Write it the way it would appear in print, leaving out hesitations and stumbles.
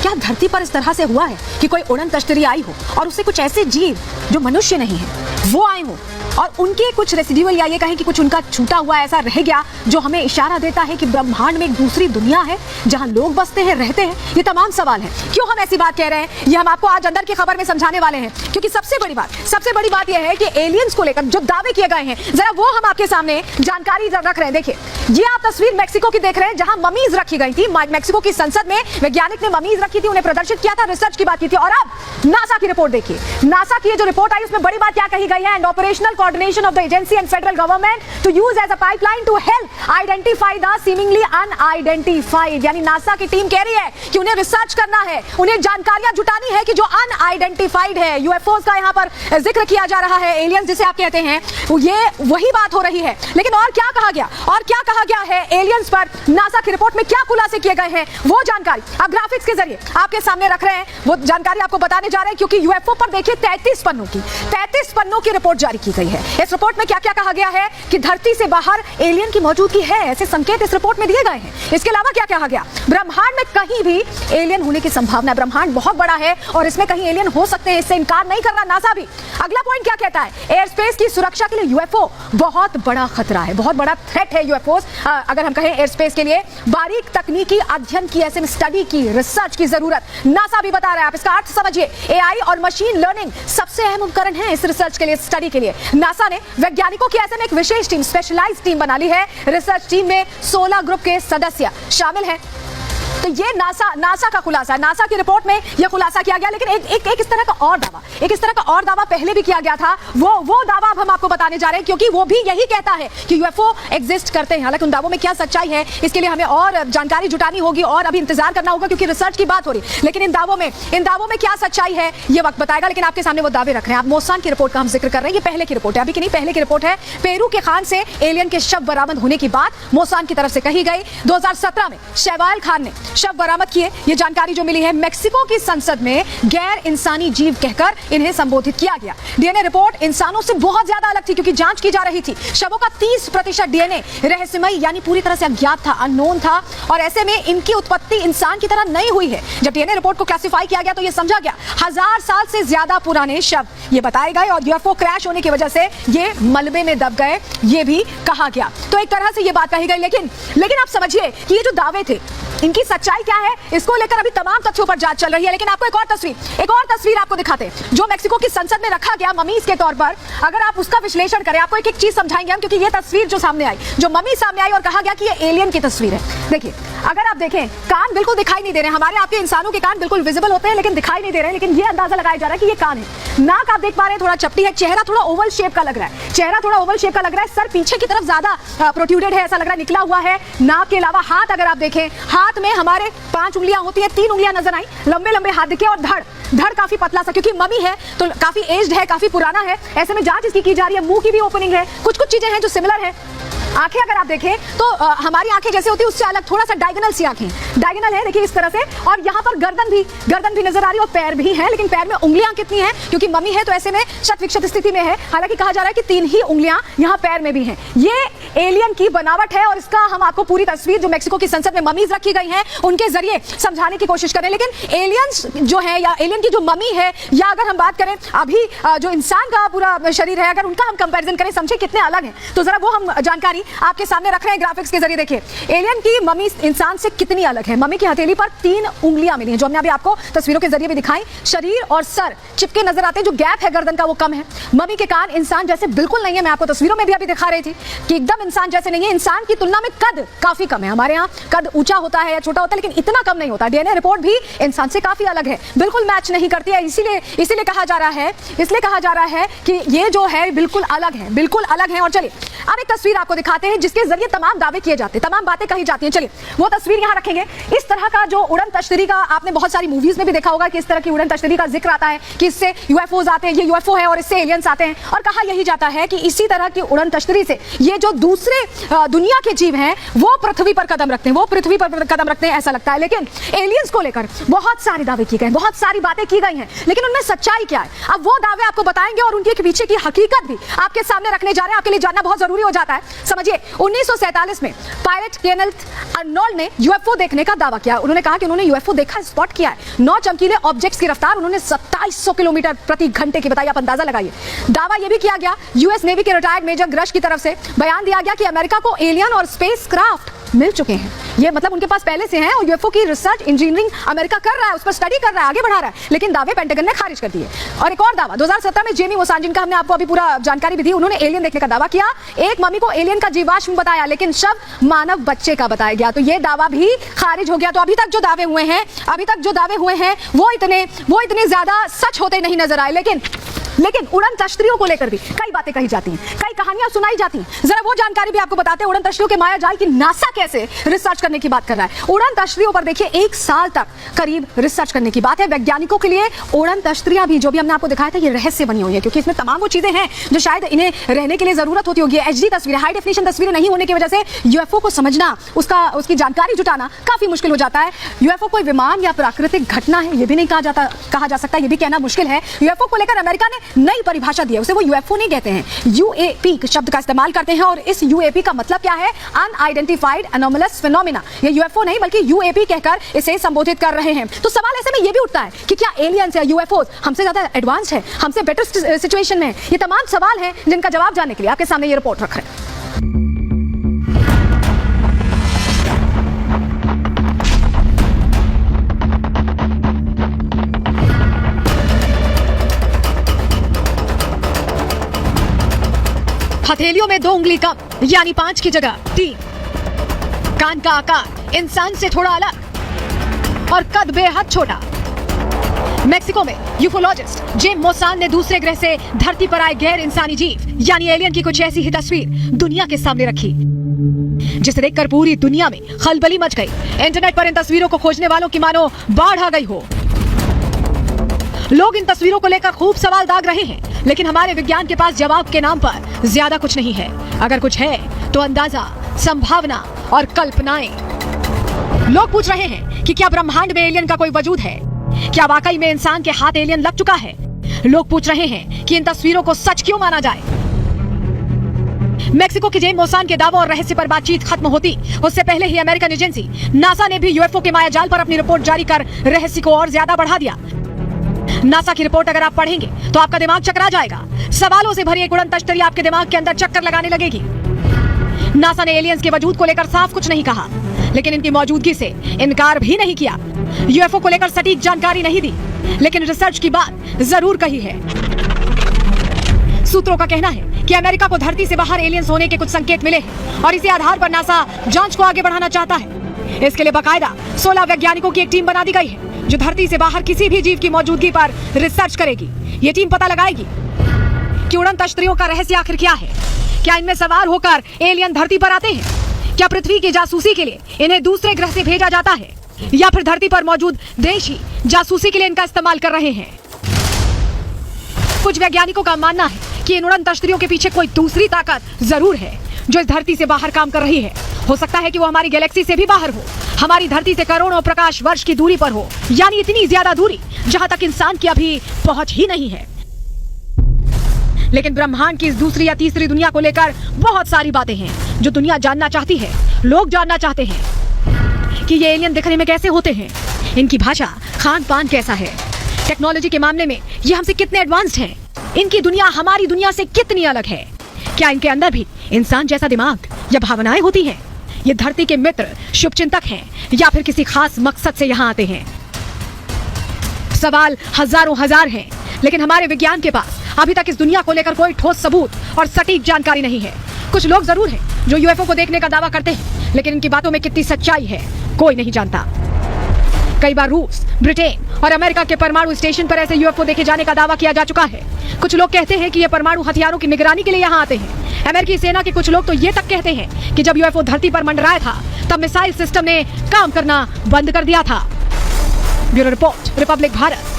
क्या धरती पर इस तरह से हुआ है कि कोई उड़न तश्तरी आई हो और उससे कुछ ऐसे जीव जो मनुष्य नहीं है वो आए हो और उनके कुछ रेसिड्यूअल या ये कहें कि कुछ उनका छूटा हुआ ऐसा रह गया जो हमें इशारा देता है कि ब्रह्मांड में एक दूसरी दुनिया है जहां लोग बसते हैं, रहते हैं? ये तमाम सवाल हैं। क्यों हम ऐसी बात कह रहे हैं ये हम आपको आज अंदर की खबर में समझाने वाले हैं, क्योंकि सबसे बड़ी बात यह है कि एलियंस को लेकर जो दावे किए गए हैं जरा वो हम आपके सामने जानकारी रख रहे हैं। देखिए, ये आप तस्वीर मेक्सिको की देख रहे हैं जहां ममीज रखी गई थी। मेक्सिको की संसद में वैज्ञानिक ने ममीज रखी थी, उन्हें प्रदर्शित किया था, रिसर्च की बात की थी। और अब नासा की रिपोर्ट देखिए, नासा की जो रिपोर्ट आई उसमें बड़ी बात क्या कही गई है? And operational coordination of the agency and federal government to use as a pipeline to help identify the seemingly unidentified. यानी नासा की टीम कह रही है कि उन्हें रिसर्च करना है, उन्हें जानकारियां जुटानी है कि जो अनआइडेंटिफाइड है, यूएफओस का यहां पर जिक्र किया जा रहा है, एलियंस जिसे आप कहते हैं, ये वही बात हो रही है। लेकिन और क्या कहा गया है एलियंस पर? नासा की रिपोर्ट में क्या खुलासे किए गए हैं वो जानकारी आप ग्राफिक्स के जरिए आपके सामने रख रहे हैं। वो जानकारी आपको बताने जा रहे हैं, क्योंकि यूएफओ पर देखिए 33 पन्नों की रिपोर्ट जारी की गई है। इस रिपोर्ट में क्या क्या कहा गया है कि धरती से बाहर एलियन की मौजूदगी है, ऐसे संकेत इस रिपोर्ट में दिए गए हैं। इसके अलावा क्या कहा गया? ब्रह्मांड में कहीं भी एलियन होने की संभावना है। ब्रह्मांड बहुत बड़ा है और इसमें कहीं एलियन हो सकते हैं, इससे इनकार नहीं कर रहा नासा भी। अगला पॉइंट क्या कहता है? एयर स्पेस की सुरक्षा के लिए यूएफओ बहुत बड़ा खतरा है, बहुत बड़ा थ्रेट है यूएफओस। अगर हम कहें एयर स्पेस के लिए बारीक तकनीकी अध्ययन की, ऐसे में स्टडी की, रिसर्च की जरूरत नासा भी बता रहा है। आप इसका अर्थ समझिए, एआई और मशीन लर्निंग सबसे अहम उपकरण है इस रिसर्च के लिए, स्टडी के लिए। नासा ने वैज्ञानिकों की ऐसे में एक विशेष टीम, स्पेशलाइज्ड टीम बना ली है। रिसर्च टीम में 16 ग्रुप के सदस्य शामिल हैं। तो ये नासा का खुलासा, नासा की रिपोर्ट में यह खुलासा किया गया। लेकिन एक इस तरह का और दावा पहले भी किया गया था। वो दावा अब हम आपको बताने जा रहे हैं, क्योंकि वो भी यही कहता है कि यूएफओ एग्जिस्ट करते हैं। हालांकि उन दावों में क्या सच्चाई है इसके लिए हमें और जानकारी जुटानी होगी और अभी इंतजार करना होगा, क्योंकि रिसर्च की बात हो रही है। लेकिन इन दावों में क्या सच्चाई है ये वक्त बताएगा। लेकिन आपके सामने वो दावे रख रहे हैं। आप मोसान की रिपोर्ट का हम जिक्र कर रहे हैं, ये पहले की रिपोर्ट है, अभी की नहीं, पहले की रिपोर्ट है। पेरू के खान से एलियन के शव बरामद होने की बात मोसान की तरफ से कही गई। 2017 में शैवाल खान ने शव बरामद किए। ये जानकारी जो मिली है, मेक्सिको की संसद में गैर इंसानी जीव कहकर इन्हें संबोधित किया गया। डीएनए रिपोर्ट इंसानों से बहुत ज्यादा अलग थी, क्योंकि जांच की जा रही थी। शवों का 30% डीएनए रहस्यमय यानी पूरी तरह से अज्ञात था, अननोन था, और ऐसे में इनकी उत्पत्ति इंसान की तरह नहीं हुई है। जब डीएनए रिपोर्ट को क्लासिफाई किया गया तो यह समझा गया 1000 साल से ज्यादा पुराने शव ये बताए गए और यूएफओ क्रैश होने की वजह से ये मलबे में दब गए, ये भी कहा गया। तो एक तरह से ये बात कही गई। लेकिन आप समझिए कि ये जो दावे थे इनकी सच्चाई क्या है, इसको लेकर अभी तमाम तथ्यों पर जांच चल रही है। लेकिन आपको एक और तस्वीर आपको दिखाते हैं जो मेक्सिको की संसद में रखा गया ममीज के तौर पर। अगर आप उसका विश्लेषण करें, आपको एक एक चीज समझाएंगे हम, क्योंकि ये तस्वीर जो सामने आई, जो मम्मी सामने आई और कहा गया कि ये एलियन की तस्वीर है। देखिए, अगर आप देखें, कान बिल्कुल दिखाई नहीं दे रहे हैं। हमारे आपके इंसानों के कान बिल्कुल विजिबल होते हैं लेकिन दिखाई नहीं दे रहे हैं। लेकिन ये अंदाजा लगाया जा रहा है कि ये कान है। नाक आप देख पा रहे हैं थोड़ा चपटी है, चेहरा थोड़ा ओवल शेप का लग रहा है, सर पीछे की तरफ ज्यादा प्रोट्रूडेड है, ऐसा लग रहा है, निकला हुआ है। नाक के अलावा हाथ अगर आप देखें, हाथ में हमारे 5 उंगलियां होती है, 3 उंगलियां नजर आई, लंबे हाथ दिखे, और धड़ काफी पतला सा, क्योंकि मम्मी है तो काफी एज्ड है, काफी पुराना है। ऐसे में जांच इसकी की जा रही है। मुंह की भी ओपनिंग है, कुछ चीजें हैं जो सिमिलर है। आंखें अगर आप देखें तो हमारी आंखें जैसे होती है उससे अलग, थोड़ा सा डायगोनल सी आंखें, डायगोनल है, देखिए इस तरह से। और यहाँ पर गर्दन भी नजर आ रही है और पैर भी है। लेकिन पैर में उंगलियां कितनी हैं? क्योंकि मम्मी है तो ऐसे में शत विक्षत स्थिति में है। हालांकि कहा जा रहा है कि 3 ही उंगलियां यहाँ पैर में भी हैं। ये एलियन की बनावट है और इसका हम आपको पूरी तस्वीर जो मेक्सिको की संसद में ममीज रखी गई हैं उनके जरिए समझाने की कोशिश करें। लेकिन एलियंस जो है, या एलियन की जो मम्मी है, या अगर हम बात करें अभी जो इंसान का पूरा शरीर है, अगर उनका हम कंपैरिजन करें, समझे कितने अलग हैं, तो जरा वो हम जानकारी आपके सामने रख रहे हैं ग्राफिक्स के जरिए। देखिए, एलियन की मम्मी इंसान से कितनी अलग है। मम्मी की हथेली पर 3 उंगलियां मिली हैं, जो हमने अभी आपको तस्वीरों के जरिए भी दिखाई। शरीर और सर चिपके नजर आते हैं, जो गैप है गर्दन का वो कम है। मम्मी के कान इंसान जैसे बिल्कुल नहीं है, मैं आपको तस्वीरों में भी अभी दिखा रही थी कि एकदम इंसान जैसे नहीं है। इंसान की तुलना में कद काफी कम है। हमारे यहाँ कद ऊंचा होता है या छोटा होता है, लेकिन इतना कम नहीं होता। डीएनए रिपोर्ट भी इंसान से काफी अलग है, बिल्कुल मैच नहीं करती है। इसीलिए कहा जा रहा है कि ये जो है बिल्कुल अलग है। और चलिए अब एक तस्वीर आपको दिखाते हैं जिसके जरिए तमाम दावे किए जाते हैं, तमाम बातें कही जाती हैं। चलिए वो तस्वीर यहाँ रखेंगे। इस तरह का जो उड़न तश्तरी का आपने बहुत सारी मूवीज में भी देखा होगा कि इस तरह की उड़न तश्तरी का जिक्र आता है कि इससे यूएफओज आते हैं, ये यूएफओ है और इससे एलियंस आते हैं। और कहा यही जाता है कि इसी तरह की उड़न तश्तरी से ये जो दूसरे दुनिया के जीव हैं वो पृथ्वी पर कदम रखते हैं, ऐसा लगता है। लेकिन एलियंस को लेकर बहुत सारे दावे किए गए, बहुत सारी बातें की गई हैं, लेकिन उनमें सच्चाई क्या है? अब वो दावे आपको बताएंगे और उनके पीछे की हकीकत भी आपके सामने रखने जा रहे हैं। आपके लिए जानना बहुत जरूरी हो जाता है। समझिए, 1947 1945 में पायलट केनेथ अर्नोल्ड ने यूएफओ देखने का दावा किया। उन्होंने कहा कि उन्होंने यूएफओ देखा, स्पॉट किया है। 9 चमकीले ऑब्जेक्ट्स की रफ्तार उन्होंने 2700 किलोमीटर प्रति घंटे की बताई। आप अंदाजा लगाइए। दावा यह भी किया गया, यूएस नेवी के रिटायर्ड मेजर ग्रश की तरफ से बयान दिया गया कि अमेरिका को एलियन और स्पेस क्राफ्ट मिल चुके हैं। ये मतलब उनके पास पहले से हैं और यूएफओ की रिसर्च इंजीनियरिंग अमेरिका कर रहा है, उस पर स्टडी कर रहा है, आगे बढ़ा रहा है, लेकिन दावे पेंटागन ने खारिज कर दिए। और एक और दावा 2017 में जेमी मोसान, जिनका हमने आपको अभी पूरा जानकारी भी दी, उन्होंने एलियन देखने का दावा किया। एक मम्मी को एलियन का जीवाश्म बताया, लेकिन शव मानव बच्चे का बताया गया, तो ये दावा भी खारिज हो गया। तो अभी तक जो दावे हुए हैं वो इतने ज्यादा सच होते नहीं नजर आए। लेकिन उड़न तश्तरियों को लेकर भी कई बातें कही जाती हैं, कई कहानियां सुनाई जाती हैं। जरा वो जानकारी भी आपको बताते हैं उड़न तश्तरियों के माया जाल की नासा कैसे रिसर्च करने की बात कर रहा है। उड़न तश्तरियों पर देखिए 1 साल तक करीब रिसर्च करने की बात है। वैज्ञानिकों के लिए उड़न तश्तरियां भी, जो भी हमने आपको दिखाया था, ये रहस्य बनी हुई है, क्योंकि इसमें तमाम वो चीजें हैं जो शायद इन्हें रहने के लिए जरूरत होती होगी। एचडी तस्वीरें, हाई डेफिनेशन तस्वीरें नहीं होने की वजह से यूएफओ को समझना, उसकी जानकारी जुटाना काफी मुश्किल हो जाता है। यूएफओ कोई विमान या प्राकृतिक घटना है, ये भी नहीं कहा जा सकता, ये भी कहना मुश्किल है। यूएफओ को लेकर अमेरिका ने नई परिभाषा दी है, उसे वो यूएफओ नहीं कहते हैं, यूएपी शब्द का इस्तेमाल करते हैं। और इस यूएपी का मतलब क्या है? Unidentified anomalous phenomena. ये यूएफओ नहीं बल्कि यूएपी कहकर इसे संबोधित कर रहे हैं। तो सवाल ऐसे में ये भी उठता है कि क्या एलियंस या यूएफओ हमसे ज्यादा एडवांस है, हमसे बेटर सिचुएशन में? ये तमाम सवाल हैं जिनका जवाब जानने के लिए आपके सामने ये रिपोर्ट रख रहे हैं। हथेलियों में 2 उंगली कम, यानी 5 की जगह 3। कान का आकार इंसान से थोड़ा अलग और कद बेहद छोटा। मेक्सिको में यूफोलॉजिस्ट जेम मोसान ने दूसरे ग्रह से धरती पर आए गैर इंसानी जीव यानी एलियन की कुछ ऐसी ही तस्वीर दुनिया के सामने रखी, जिसे देखकर पूरी दुनिया में खलबली मच गई। इंटरनेट पर इन तस्वीरों को खोजने वालों की मानो बाढ़ आ गई हो। लोग इन तस्वीरों को लेकर खूब सवाल दाग रहे हैं, लेकिन हमारे विज्ञान के पास जवाब के नाम पर ज्यादा कुछ नहीं है। अगर कुछ है तो अंदाजा, संभावना और कल्पनाएं। लोग पूछ रहे हैं कि क्या ब्रह्मांड में एलियन का कोई वजूद है? क्या वाकई में इंसान के हाथ एलियन लग चुका है? लोग पूछ रहे हैं कि इन तस्वीरों को सच क्यों माना जाए? मेक्सिको के जेम मोसान के दावों और रहस्य पर बातचीत खत्म होती उससे पहले ही अमेरिकन एजेंसी नासा ने भी यूएफओ के मायाजाल पर अपनी रिपोर्ट जारी कर रहस्य को और ज्यादा बढ़ा दिया। नासा की रिपोर्ट अगर आप पढ़ेंगे तो आपका दिमाग चकरा जाएगा। सवालों से भरी एक उड़न तश्तरी आपके दिमाग के अंदर चक्कर लगाने लगेगी। नासा ने एलियंस के वजूद को लेकर साफ कुछ नहीं कहा, लेकिन इनकी मौजूदगी से इनकार भी नहीं किया। यूएफओ को लेकर सटीक जानकारी नहीं दी, लेकिन रिसर्च की बात जरूर कही है। सूत्रों का कहना है कि अमेरिका को धरती से बाहर एलियंस होने के कुछ संकेत मिले हैं और इसी आधार पर नासा जांच को आगे बढ़ाना चाहता है। इसके लिए बाकायदा 16 वैज्ञानिकों की एक टीम बना दी गई है जो धरती से बाहर किसी भी जीव की मौजूदगी पर रिसर्च करेगी। ये टीम पता लगाएगी कि उड़न तश्तरियों का रहस्य आखिर क्या है। क्या इनमें सवार होकर एलियन धरती पर आते हैं? क्या पृथ्वी की जासूसी के लिए इन्हें दूसरे ग्रह से भेजा जाता है, या फिर धरती पर मौजूद देश ही जासूसी के लिए इनका इस्तेमाल कर रहे हैं? कुछ वैज्ञानिकों का मानना है कि इन उड़न तश्तरियों के पीछे कोई दूसरी ताकत जरूर है जो इस धरती से बाहर काम कर रही है। हो सकता है कि वो हमारी गैलेक्सी से भी बाहर हो, हमारी धरती से करोड़ों प्रकाश वर्ष की दूरी पर हो, यानी इतनी ज्यादा दूरी जहां तक इंसान की अभी पहुंच ही नहीं है। लेकिन ब्रह्मांड की इस दूसरी या तीसरी दुनिया को लेकर बहुत सारी बातें हैं जो दुनिया जानना चाहती है। लोग जानना चाहते हैं कि ये एलियन दिखने में कैसे होते हैं, इनकी भाषा, खान पान कैसा है, टेक्नोलॉजी के मामले में ये हमसे कितने एडवांस्ड हैं, इनकी दुनिया हमारी दुनिया से कितनी अलग है, क्या इनके अंदर भी इंसान जैसा दिमाग या भावनाएं होती हैं, ये धरती के मित्र, शुभचिंतक हैं या फिर किसी खास मकसद से यहाँ आते हैं। सवाल हजारों हजार हैं, लेकिन हमारे विज्ञान के पास अभी तक इस दुनिया को लेकर कोई ठोस सबूत और सटीक जानकारी नहीं है। कुछ लोग जरूर हैं जो यूएफओ को देखने का दावा करते हैं, लेकिन इनकी बातों में कितनी सच्चाई है कोई नहीं जानता। कई बार रूस, ब्रिटेन और अमेरिका के परमाणु स्टेशन पर ऐसे यूएफओ देखे जाने का दावा किया जा चुका है। कुछ लोग कहते हैं कि ये परमाणु हथियारों की निगरानी के लिए यहाँ आते हैं। अमेरिकी सेना के कुछ लोग तो ये तक कहते हैं कि जब यूएफओ धरती पर मंडराया था तब मिसाइल सिस्टम ने काम करना बंद कर दिया था। Bureau report, Republic Bharat.